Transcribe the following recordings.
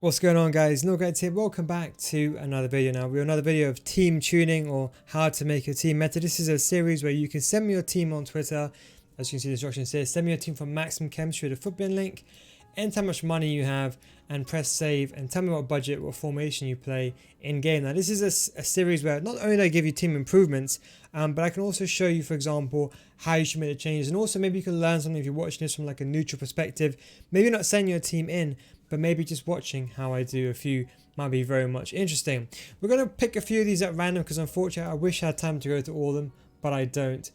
What's going on, guys? Norguides here. Welcome back to another video. Now we're another video of team tuning or how to make a team meta. This is a series where you can send me your team on Twitter. As you can see the instructions here, send me your team from Maximum Chemistry, the footbin link, enter how much money you have and press save, and tell me what budget, what formation you play in game. Now this is a series where not only do I give you team improvements, but I can also show you, for example, how you should make the changes, and also maybe you can learn something if you're watching this from like a neutral perspective. Maybe not sending your team in, but maybe just watching how I do a few might be very much interesting. We're going to pick a few of these at random because unfortunately I wish I had time to go to all of them, but I don't.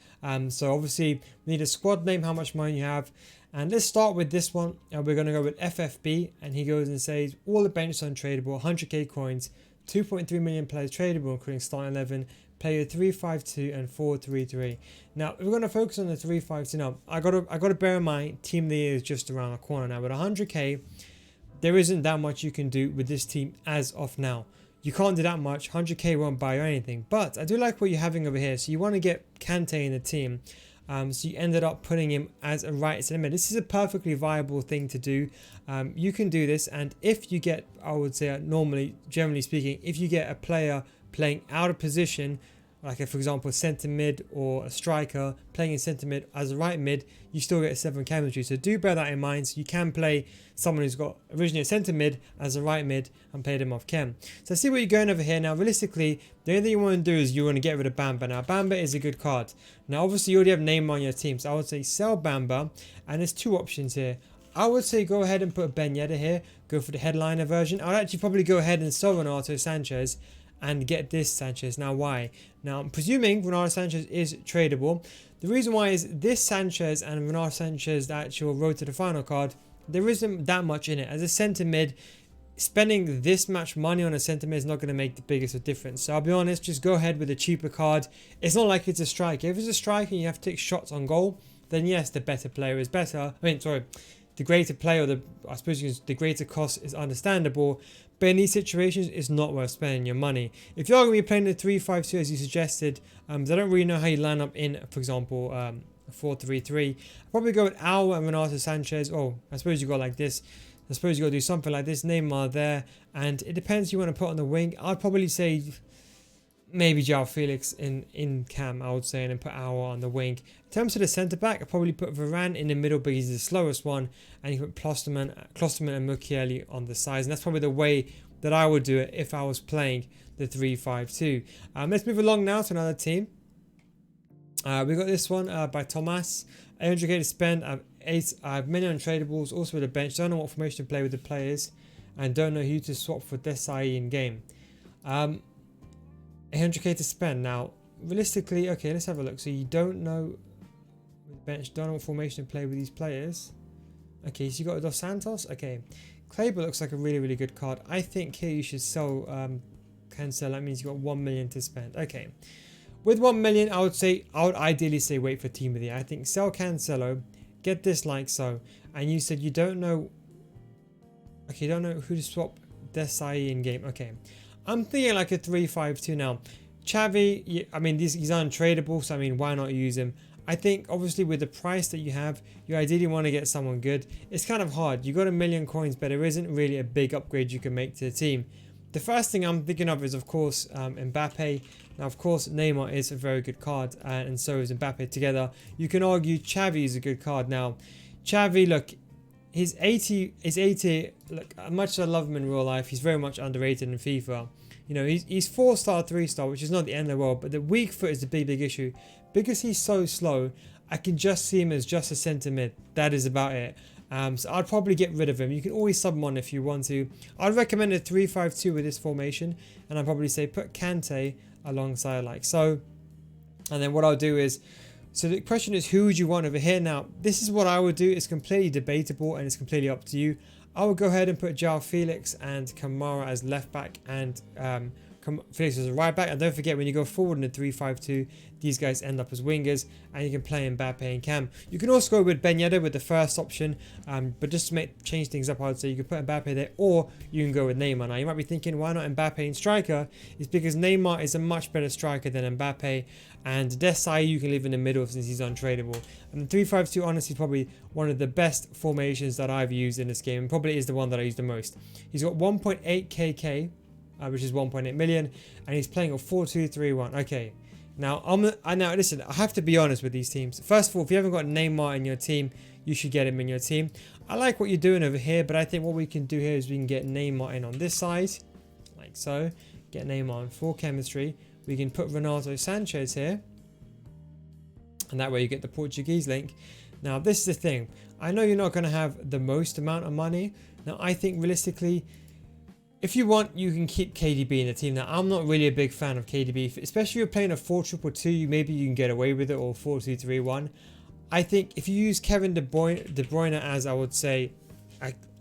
So obviously we need a squad name, how much money you have, and let's start with this one. We're going to go with FFB, and he goes and says all the bench is untradeable, 100k coins, 2.3 million players tradable, including starting 11, player 352 and 433. Now we're going to focus on the 352. Now I got to bear in mind team of the year is just around the corner now. With 100k, there isn't that much you can do with this team as of now. You can't do that much. 100k won't buy you anything. But I do like what you're having over here. So you want to get Kante in the team. So you ended up putting him as a right center mid. This is a perfectly viable thing to do. You can do this. And if you get, I would say normally, generally speaking, if you get a player playing out of position, like for example centre mid or a striker playing in centre mid as a right mid, you still get a 7 chemistry. So do bear that in mind. So you can play someone who's got originally a centre mid as a right mid and play them off chem. So I see what you're going over here. Now realistically, the only thing you want to do is you want to get rid of Bamba. Now Bamba is a good card. Now obviously you already have Neymar on your team, so I would say sell Bamba, and there's two options here. I would say go ahead and put Ben Yedder here, go for the headliner version. I would actually probably go ahead and sell Renato Sanchez and get this Sanchez. Now why? Now I'm presuming Renato Sanchez is tradable. The reason why is this Sanchez and Renato Sanchez, the actual road to the final card, there isn't that much in it. As a centre mid, spending this much money on a centre mid is not going to make the biggest of difference. So I'll be honest, just go ahead with a cheaper card. It's not like it's a striker. If it's a striker and you have to take shots on goal, then yes, the better player is better. The greater player, or I suppose the greater cost is understandable. But in these situations, it's not worth spending your money. If you're going to be playing the 3-5-2 as you suggested, I don't really know how you line up in, for example, 4-3-3. I'd probably go with Al and Renato Sanchez. Oh, I suppose you go like this. I suppose you got to do something like this. Neymar there, and it depends who you want to put on the wing. I'd probably say maybe João Felix in cam, I would say, and then put Aouar on the wing. In terms of the centre back, I'd probably put Varane in the middle, but he's the slowest one, and you put Klosterman and Mukiele on the sides, and that's probably the way that I would do it if I was playing the 3-5-2. Let's move along now to another team. We got this one by Thomas. 800k to spend. I have many untradables, also with a bench. Don't know what formation to play with the players, and don't know who to swap for Desai in game. 800k to spend. Now, realistically, okay, let's have a look. So you don't know with bench, don't know what formation to play with these players. Okay, so you got Dos Santos. Okay, Kleber looks like a really, really good card. I think here you should sell Cancelo. That means you got 1 million to spend. Okay, with 1 million, I would ideally say wait for team of the year. I think sell Cancelo, get this like so. And you said you don't know. Okay, you don't know who to swap Desai in game. Okay. I'm thinking like a 3-5-2 now. Xavi, I mean, he's untradeable, so I mean, why not use him? I think obviously with the price that you have, you ideally want to get someone good. It's kind of hard. You got 1 million coins, but there isn't really a big upgrade you can make to the team. The first thing I'm thinking of is, of course, Mbappe. Now, of course, Neymar is a very good card, and so is Mbappe together. You can argue Xavi is a good card. Now, Xavi, look, his 80, look, much as I love him in real life, he's very much underrated in FIFA. You know, he's 4-star, 3-star, which is not the end of the world, but the weak foot is the big issue. Because he's so slow, I can just see him as just a centre mid. That is about it. So I'd probably get rid of him. You can always sub him on if you want to. I'd recommend a 3-5-2 with this formation, and I'd probably say put Kante alongside like so. And then what I'll do is, so the question is, who would you want over here? Now, this is what I would do. It's completely debatable and it's completely up to you. I would go ahead and put João Felix and Kamara as left back and Felix as a right back. And don't forget, when you go forward in the 3-5-2, these guys end up as wingers, and you can play Mbappe and Cam. You can also go with Ben Yedder with the first option, but just to change things up, I would say you can put Mbappe there, or you can go with Neymar. Now you might be thinking, why not Mbappe in striker? It's because Neymar is a much better striker than Mbappe, and Desai you can leave in the middle since he's untradeable. And the 3-5-2 honestly is probably one of the best formations that I've used in this game, and probably is the one that I use the most. He's got 1.8 KK, which is 1.8 million, and he's playing a 4-2-3-1. Okay. Now, now listen, I have to be honest with these teams. First of all, if you haven't got Neymar in your team, you should get him in your team. I like what you're doing over here, but I think what we can do here is we can get Neymar in on this side, like so. Get Neymar in full chemistry. We can put Renato Sanchez here, and that way you get the Portuguese link. Now, this is the thing. I know you're not going to have the most amount of money. Now, I think realistically, if you want, you can keep KDB in the team. Now, I'm not really a big fan of KDB, especially if you're playing a 4-2-2, maybe you can get away with it, or 4-2-3-1. I think if you use Kevin De Bruyne as, I would say,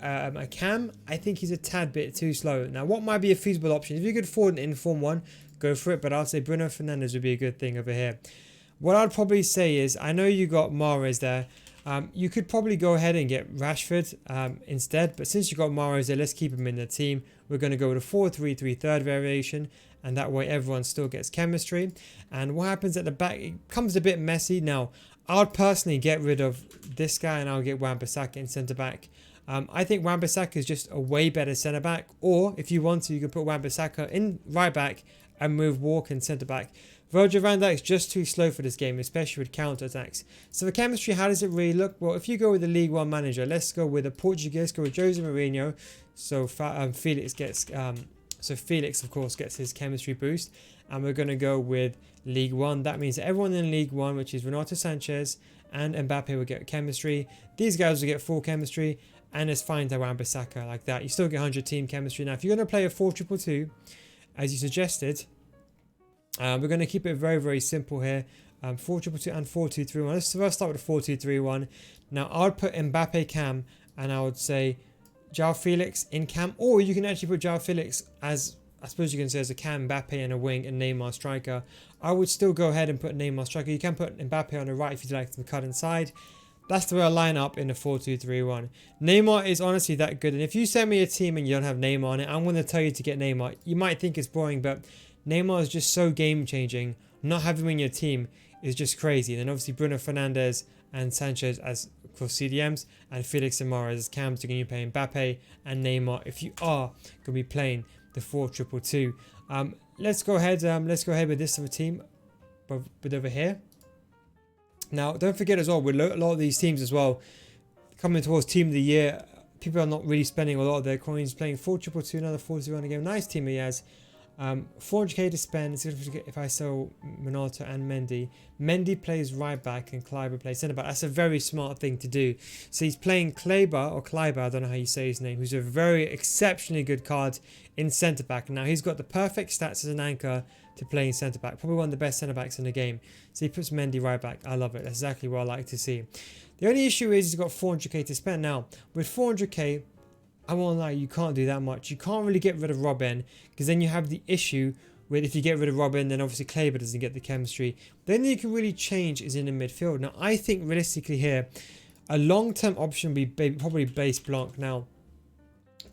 a cam, I think he's a tad bit too slow. Now, what might be a feasible option? If you could afford an inform one, go for it, but I'll say Bruno Fernandes would be a good thing over here. What I'd probably say is, I know you got Mahrez there. You could probably go ahead and get Rashford instead, but since you got Mahrez there, let's keep him in the team. We're going to go with a 4-3-3 third variation, and that way everyone still gets chemistry. And what happens at the back, it becomes a bit messy. Now, I'll personally get rid of this guy, and I'll get Wan-Bissaka in centre back. I think Wan-Bissaka is just a way better centre back, or if you want to, you can put Wan-Bissaka in right back and move Walker in centre back. Virgil van Dijk is just too slow for this game, especially with counter attacks. So for chemistry, how does it really look? Well, if you go with the League One manager, let's go with a Portuguese, go with Jose Mourinho. So Felix gets, Felix of course gets his chemistry boost, and we're going to go with League One. That means that everyone in League One, which is Renato Sanchez and Mbappe, will get chemistry. These guys will get full chemistry, and it's fine to Wan-Bissaka like that. You still get 100 team chemistry. Now, if you're going to play a 4-2-2, as you suggested, we're going to keep it very, very simple here. 4-2-2 and 4-2-3-1. Let's first start with a 4-2-3-1. Now, I would put Mbappe cam, and I would say João Felix in cam, or you can actually put João Felix as, I suppose you can say, as a cam, Mbappe and a wing, and Neymar striker. I would still go ahead and put Neymar striker. You can put Mbappe on the right if you'd like to cut inside. That's the way I line up in the 4-2-3-1. Neymar is honestly that good, and if you send me a team and you don't have Neymar on it, I'm going to tell you to get Neymar. You might think it's boring, but Neymar is just so game changing. Not having him in your team is just crazy. And then obviously Bruno Fernandes and Sanchez as, of course, CDMs, and Felix and Mahrez as cams. You're going to be playing Mbappe and Neymar if you are going to be playing the 4-2-2. Let's go ahead with this other team, but over here. Now, don't forget as well, with a lot of these teams as well, coming towards Team of the Year, people are not really spending a lot of their coins playing 4-2-2, another 4-2-1 game. Nice team he has. 400k to spend. If I sell Renato and Mendy. Mendy plays right back and Kleiber plays centre back. That's a very smart thing to do. So he's playing Kleiber, I don't know how you say his name, who's a very exceptionally good card in centre back. Now he's got the perfect stats as an anchor to playing centre back. Probably one of the best centre backs in the game. So he puts Mendy right back. I love it. That's exactly what I like to see. The only issue is he's got 400k to spend. Now with 400k, I won't lie, you can't do that much. You can't really get rid of Robin, because then you have the issue with, if you get rid of Robin, then obviously Kleiber doesn't get the chemistry. The only thing you can really change is in the midfield. Now, I think realistically here, a long-term option would be probably Base Blanc. Now,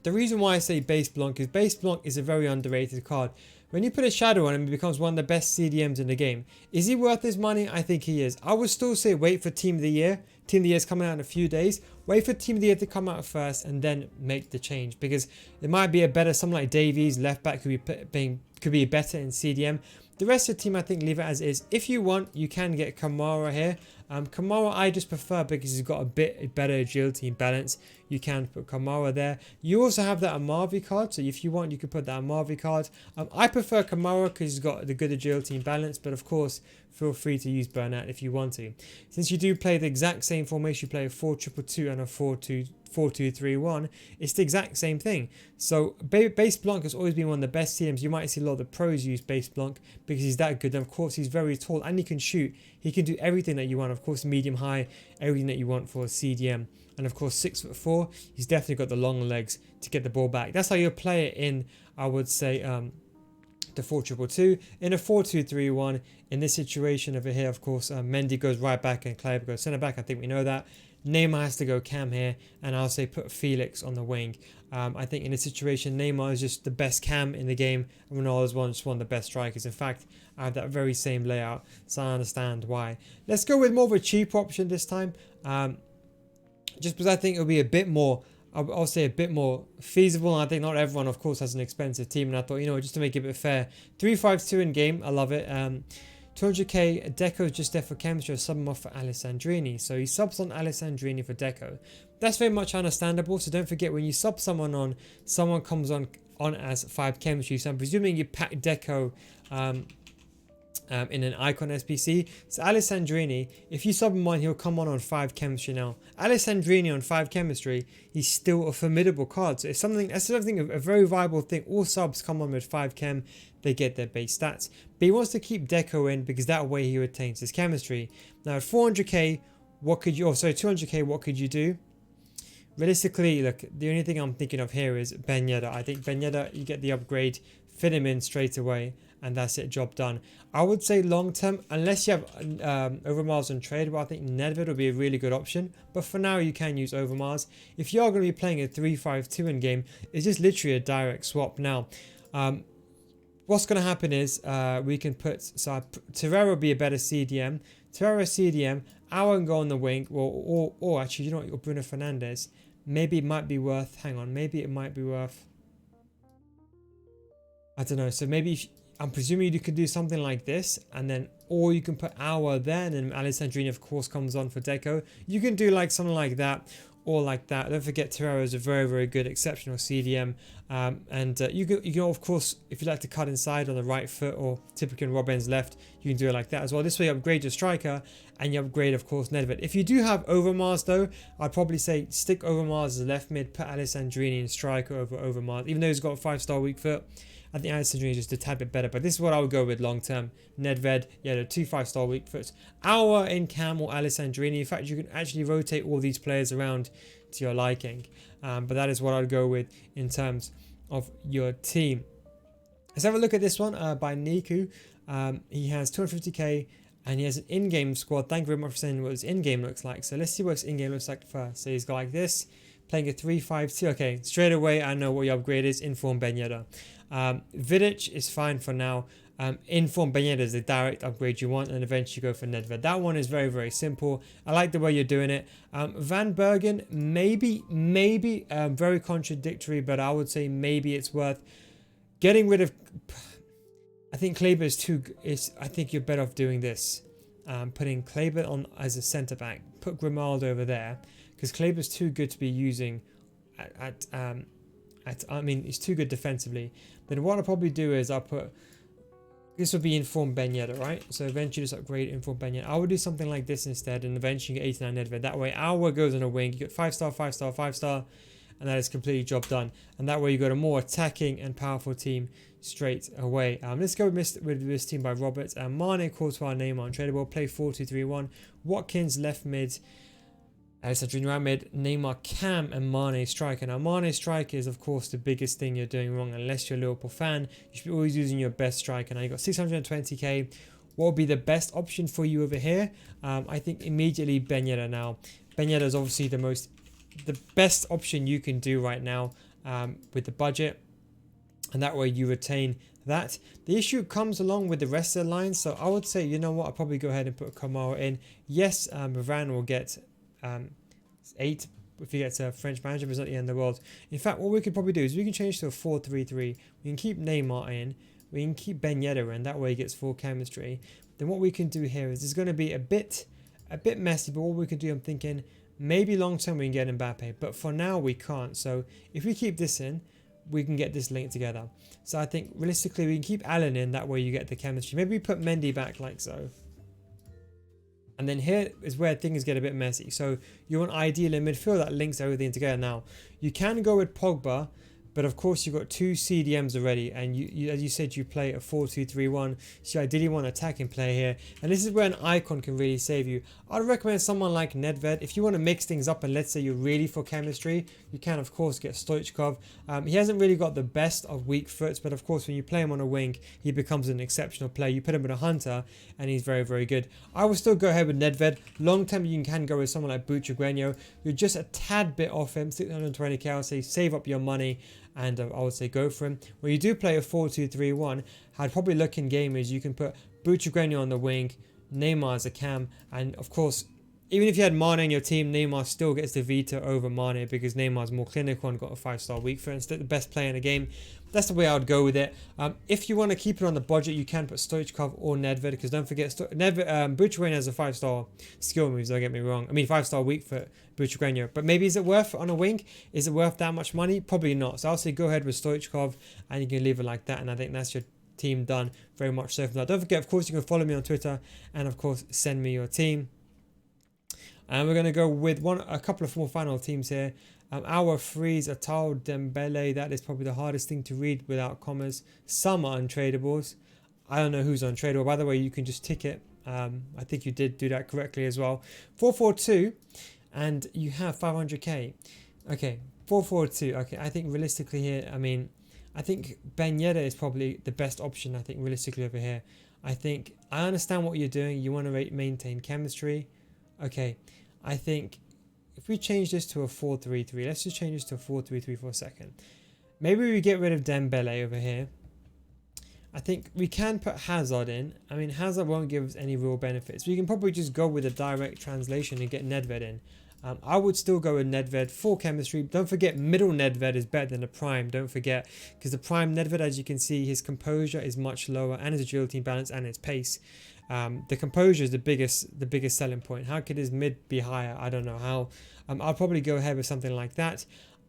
the reason why I say Base Blanc is a very underrated card. When you put a shadow on him, he becomes one of the best CDMs in the game. Is he worth his money? I think he is. I would still say wait for Team of the Year. Team of the Year is coming out in a few days. Wait for Team of the Year to come out first and then make the change, because there might be a better, someone like Davies, left back, could be better in CDM. The rest of the team, I think, leave it as is. If you want, you can get Kamara here. Kamara I just prefer because he's got a bit better agility and balance. You can put Kamara there. You also have that Amavi card, so if you want, you can put that Amavi card. I prefer Kamara because he's got the good agility and balance, but of course, feel free to use Bernat if you want to. Since you do play the exact same formation, you play a 4-2-2 and a 4-2-3-1, it's the exact same thing. So Base Blanc has always been one of the best CMs. You might see a lot of the pros use Base Blanc because he's that good. And of course, he's very tall and he can shoot. He can do everything that you want. Of course, medium, high, everything that you want for a CDM. And of course, 6'4", he's definitely got the long legs to get the ball back. That's how you play it in, I would say, the the 4-2-2. In a 4-2-3-1, in this situation over here, of course, Mendy goes right back and Kleber goes centre back. I think we know that. Neymar has to go cam here, and I'll say put Felix on the wing. I think in this situation, Neymar is just the best cam in the game, and Ronaldo is just one of the best strikers. In fact, I have that very same layout, so I understand why. Let's go with more of a cheap option this time, just because I think it'll be a bit more, I'll say a bit more feasible. And I think not everyone, of course, has an expensive team, and I thought, you know, just to make it a bit fair, 3-5-2 in game, I love it. 200k, Deco's just there for chemistry, sub him off for Alessandrini. So he subs on Alessandrini for Deco. That's very much understandable. So don't forget, when you sub someone on, someone comes on as 5 chemistry. So I'm presuming you pack Deco in an icon SPC. So Alessandrini, if you sub him on, he'll come on 5 chemistry now. Alessandrini on 5 chemistry, he's still a formidable card. So it's something, that's something, a very viable thing. All subs come on with 5 chem, they get their base stats. But he wants to keep Deco in because that way he retains his chemistry. Now at 400k, what could you, oh sorry, 200k, what could you do? Realistically, look, the only thing I'm thinking of here is Ben Yedder. I think Ben Yedder, you get the upgrade, fit him in straight away, and that's it, job done. I would say long term, unless you have Overmars on trade, I think Nedved would be a really good option. But for now, you can use Overmars. If you are going to be playing a 3-5-2 in game, it's just literally a direct swap. Now, what's going to happen is we can put, so Torreira will be a better CDM. Torreira CDM, Auer can go on the wing, or actually, you know what, Bruno Fernandes. Maybe it might be worth, hang on, maybe it might be worth, I don't know. So maybe if, I'm presuming you could do something like this, and then, or you can put Auer there, and then Alessandrini of course comes on for Deco. You can do like something like that, or like that. Don't forget Torreira is a very, very good exceptional CDM, and you can of course, if you like to cut inside on the right foot or typically on Robben's left, you can do it like that as well. This way you upgrade your striker, and you upgrade of course Nedved. If you do have Overmars though, I'd probably say stick Overmars as a left mid, put Alessandrini in striker over Overmars, even though he's got a 5-star weak foot. I think Alessandrini is just a tad bit better, but this is what I would go with long term. Nedved, yeah, the 2 5-star weak foots. Auer in cam or Alessandrini. In fact, you can actually rotate all these players around to your liking, but that is what I'd go with in terms of your team. Let's have a look at this one by Niku. He has 250k and he has an in-game squad. Thank you very much for saying what his in-game looks like. So let's see what his in-game looks like first. So he's got like this, playing a 3-5-2. Okay, straight away I know what your upgrade is. Inform Ben Yedder. Vidic is fine for now. Inform Ben Yedder is the direct upgrade you want, and eventually go for Nedved. That one is very, very simple. I like the way you're doing it. Van Bergen, maybe very contradictory, but I would say maybe it's worth getting rid of. I think Kleber is too. I think you're better off doing this. Putting Kleber on as a centre back. Put Grimaldo over there, because Kleber's too good to be using I mean, he's too good defensively. Then what I'll probably do is I'll put, this would be Inform Ben Yedder, right? So eventually just upgrade Inform Ben Yedder. I would do something like this instead, and eventually you get 89 Nedved. That way Auer goes on a wing, you get 5-star, 5-star, 5-star, and that is completely job done. And that way you got a more attacking and powerful team straight away. Let's go with this team by Robert. Mane, Courtois, Neymar, untradeable. Play 4-2-3-1. Watkins left mid. Alessandrini right mid, Neymar cam, and Mane striker. Now Mane striker is of course the biggest thing you're doing wrong, unless you're a Liverpool fan. You should be always using your best striker. Now you got 620k. What would be the best option for you over here? I think immediately Ben Yedder. Now Ben Yedder is obviously the best option you can do right now with the budget, and that way you retain that. The issue comes along with the rest of the line, so I would say, you know what, I'll probably go ahead and put Kamara in. Yes, Varane will get 8 if he gets a French manager, but it's not the end of the world. In fact, what we could probably do is we can change to a 4-3-3. We can keep Neymar in, we can keep Ben Yedder in, that way he gets full chemistry. Then what we can do here is it's going to be a bit messy, but what we can do, I'm thinking maybe long term we can get Mbappe, but for now we can't. So if we keep this in, we can get this linked together. So I think realistically we can keep Allen in, that way you get the chemistry. Maybe we put Mendy back like so. And then here is where things get a bit messy. So you want ideal in midfield that links everything together. Now, you can go with Pogba, But of course, you've got 2 CDMs already, and you as you said, you play a 4-2-3-1. So you ideally want an attacking player here, and this is where an icon can really save you. I'd recommend someone like Nedved. If you want to mix things up, and let's say you're really for chemistry, you can of course get Stoichkov. He hasn't really got the best of weak foots, but of course when you play him on a wing, he becomes an exceptional player. You put him in a hunter, and he's very, very good. I would still go ahead with Nedved. Long term, you can go with someone like Butragueño. You're just a tad bit off him, 620k. I'll say save up your money, and I would say go for him. When you do play a 4-2-3-1, I'd probably look in game is you can put Butragueño on the wing, Neymar as a cam, and of course, even if you had Mane in your team, Neymar still gets the veto over Mane because Neymar's more clinical and got a 5-star weak foot and still the best player in the game. That's the way I would go with it. If you want to keep it on the budget, you can put Stoichkov or Nedved, because don't forget, Butragueño has a 5-star skill moves, don't get me wrong. I mean, 5-star weak foot, Butragueño. But maybe is it worth on a wing? Is it worth that much money? Probably not. So I'll say go ahead with Stoichkov, and you can leave it like that. And I think that's your team done very much so for that. Don't forget, of course, you can follow me on Twitter, and of course, send me your team. And we're going to go with a couple of more final teams here. Our freeze, Atal Dembele. That is probably the hardest thing to read without commas. Some are untradables. I don't know who's untradeable. By the way, you can just tick it. I think you did do that correctly as well. 442, and you have 500k. Okay, 442. Okay, I think realistically here, I think Ben Yedder is probably the best option. I think realistically over here. I understand what you're doing. You want to maintain chemistry. Okay, I think if we change this to a 4-3-3, let's just change this to a 4-3-3 for a second. Maybe we get rid of Dembele over here. I think we can put Hazard in. I mean, Hazard won't give us any real benefits. We can probably just go with a direct translation and get Nedved in. I would still go with Nedved for chemistry. Don't forget, middle Nedved is better than the prime. Don't forget, because the prime Nedved, as you can see, his composure is much lower, and his agility balance and his pace. The composure is the biggest selling point. How could his mid be higher? I don't know how. I'll probably go ahead with something like that.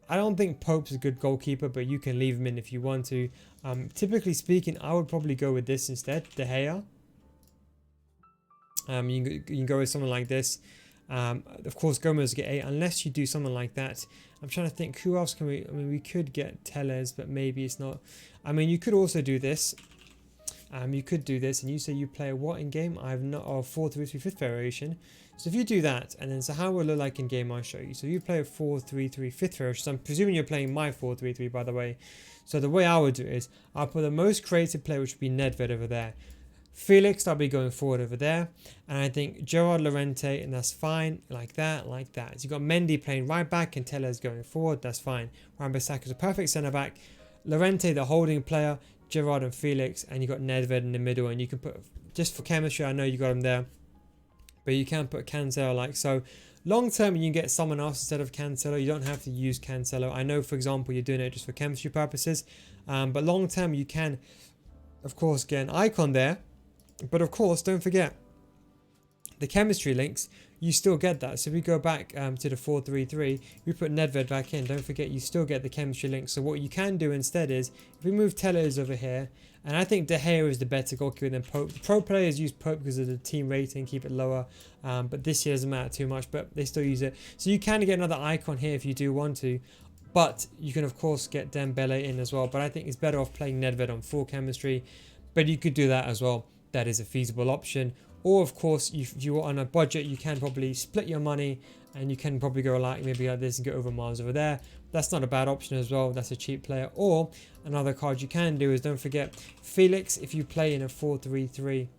I don't think Pope's a good goalkeeper, but you can leave him in if you want to. Typically speaking, I would probably go with this instead, De Gea. You can go with someone like this. Of course, Gomez get 8, unless you do something like that. I'm trying to think, who else can we... I mean, we could get Tellez, but maybe it's not... I mean, you could also do this. You could do this, and you say you play what in game? I have not... Oh, 4-3-3 fifth variation. So if you do that, and then so how will it look like in game, I'll show you. So you play a 4-3-3 fifth variation. So I'm presuming you're playing my 4-3-3, by the way. So the way I would do it is, I'll put the most creative player, which would be Nedved over there. Felix, I'll be going forward over there, and I think Gerard Llorente, and that's fine, like that, like that. So you've got Mendy playing right back, and Tellez going forward, that's fine. Wan-Bissaka is a perfect centre back. Llorente, the holding player, Gerard and Felix, and you got Nedved in the middle, and you can put, just for chemistry, I know you got him there, but you can put Cancelo like so. Long term, you can get someone else instead of Cancelo. You don't have to use Cancelo. I know, for example, you're doing it just for chemistry purposes, but long term, you can, of course, get an icon there. But of course, don't forget, the chemistry links, you still get that. So if we go back to the 4-3-3, we put Nedved back in. Don't forget, you still get the chemistry links. So what you can do instead is, if we move Tellez over here, and I think De Gea is the better goalkeeper than Pope. Pro players use Pope because of the team rating, keep it lower. But this year doesn't matter too much, but they still use it. So you can get another icon here if you do want to. But you can, of course, get Dembele in as well. But I think it's better off playing Nedved on full chemistry. But you could do that as well. That is a feasible option. Or of course, if you're on a budget, you can probably split your money, and you can probably go like maybe like this and get over Mars over there. That's not a bad option as well. That's a cheap player. Or another card you can do is, don't forget, Felix, if you play in a 4-3-3,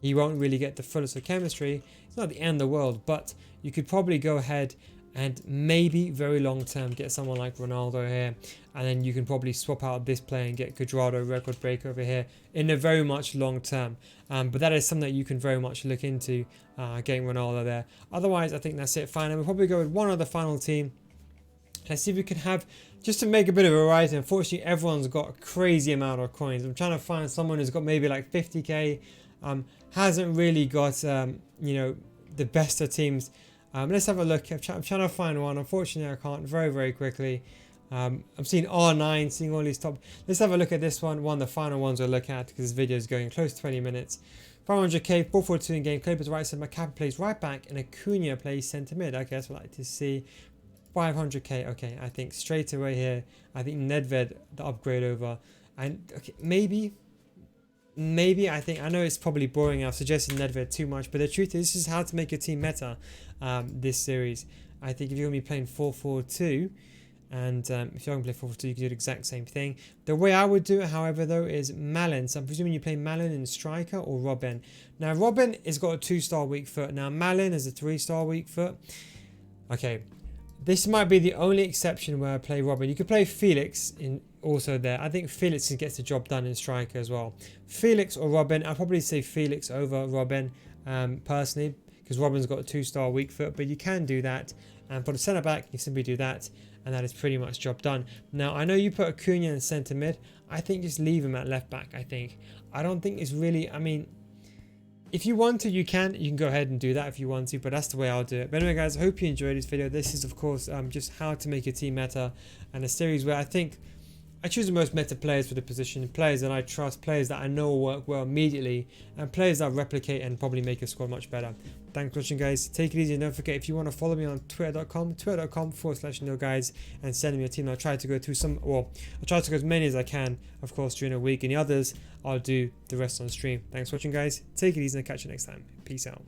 he won't really get the fullest of chemistry. It's not the end of the world, but you could probably go ahead and maybe very long term get someone like Ronaldo here, and then you can probably swap out this player and get Cuadrado, record breaker over here in a very much long term. But that is something that you can very much look into, getting Ronaldo there. Otherwise, I think that's it. Fine, and we'll probably go with one other final team. Let's see if we can have, just to make a bit of a variety. Unfortunately, everyone's got a crazy amount of coins. I'm trying to find someone who's got maybe like 50k, hasn't really got you know, the best of teams. Let's have a look. I'm trying to find one. Unfortunately, I can't very quickly. I'm seeing R9, seeing all these top. Let's have a look at this one. One of the final ones we'll look at, because this video is going close to 20 minutes. 500k, 442 in game. Clippers right side, Macappa plays right back, and Acuna plays centre mid. Okay, that's what I like to see. 500k. Okay, I think straight away here, I think Nedved, the upgrade over. And okay, maybe I think, I know it's probably boring, I've suggested Nedved too much, but the truth is, this is how to make your team meta this series. I think if you're going to be playing 4-4-2, and if you're going to play 4-4-2, you can do the exact same thing. The way I would do it, however, though, is Malin. So I'm presuming you play Malin in striker or Robin. Now, Robin has got a 2-star weak foot. Now, Malin is a 3-star weak foot. Okay, this might be the only exception where I play Robin. You could play Felix in also there. I think Felix gets the job done in striker as well. Felix or Robin. I'll probably say Felix over Robin personally, because Robin's got a 2-star weak foot, but you can do that. And for the centre back, you simply do that, and that is pretty much job done. Now, I know you put Acuna in centre mid. I think just leave him at left back. I don't think it's really, I mean, if you want to, you can go ahead and do that if you want to, but that's the way I'll do it. But anyway, guys, I hope you enjoyed this video. This is, of course, just how to make a team meta, and a series where I think I choose the most meta players for the position, players that I trust, players that I know will work well immediately, and players that replicate and probably make your squad much better. Thanks for watching, guys. Take it easy, and don't forget, if you want to follow me on twitter.com/NilGuides, and send me your team. I'll try to go through I'll try to go as many as I can, of course, during a week, and the others I'll do the rest on stream. Thanks for watching, guys. Take it easy, and I'll catch you next time. Peace out.